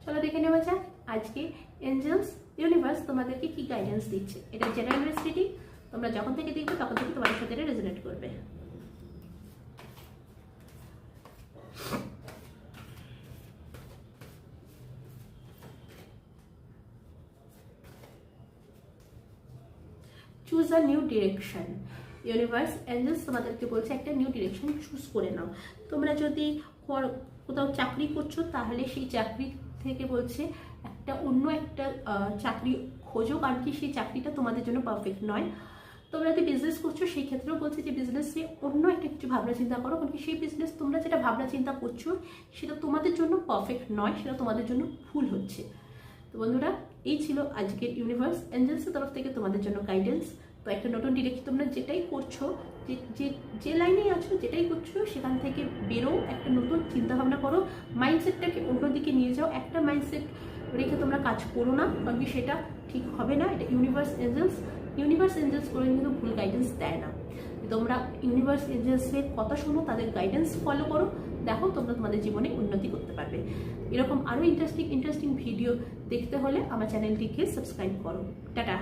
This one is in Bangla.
চলো দেখে নেওয়া যাক আজকে এঞ্জেলস ইউনিভার্স তোমাদেরকে কি গাইডেন্স দিচ্ছে। এটা জেনারেল রিডিং, তোমরা যখন থেকে দেখবে তখন থেকে তোমাদের সাথে এটা রেজোনেট করবে। Choose a new direction. Universe Angeles তোমাদেরকে বলছে একটা নিউ ডিরেকশন চুজ করে নাও। তোমরা যদি কোথাও চাকরি করছো তাহলে সেই চাকরি থেকে বলছে অন্য একটা চাকরি খোঁজো, কারণ কি সেই চাকরিটা তোমাদের জন্য পারফেক্ট নয়। তোমরা যদি বিজনেস করছো সেই ক্ষেত্রেও বলছে যে বিজনেস নিয়ে অন্য একটা কিছু ভাবনা চিন্তা করো, কারণ কি সেই বিজনেস তোমরা যেটা ভাবনা চিন্তা করছো সেটা তোমাদের জন্য পারফেক্ট নয়, সেটা তোমাদের জন্য ভুল হচ্ছে। তো বন্ধুরা, এই ছিল আজকের ইউনিভার্স এঞ্জেলসের তরফ থেকে তোমাদের জন্য গাইডেন্স। তো একটা নতুন ডিরেকশন, তোমরা যেটাই করছো, যে লাইনেই আছো, যেটাই করছো সেখান থেকে বেরো, একটা নতুন চিন্তাভাবনা করো, মাইন্ডসেটটাকে অন্যদিকে নিয়ে যাও। একটা মাইন্ডসেট রেখে তোমরা কাজ করো না, কারণ কি সেটা ঠিক হবে না। এটা ইউনিভার্স এঞ্জেলস করে কিন্তু ভুল গাইডেন্স দেয় না। তোমরা ইউনিভার্স এঞ্জেলসের কথা শোনো, তাদের গাইডেন্স ফলো করো, দেখো তোমরা তোমাদের জীবনে উন্নতি করতে পারবে। এরকম আরও ইন্টারেস্টিং ভিডিও দেখতে হলে আমার চ্যানেলটিকে সাবস্ক্রাইব করো। টাটা।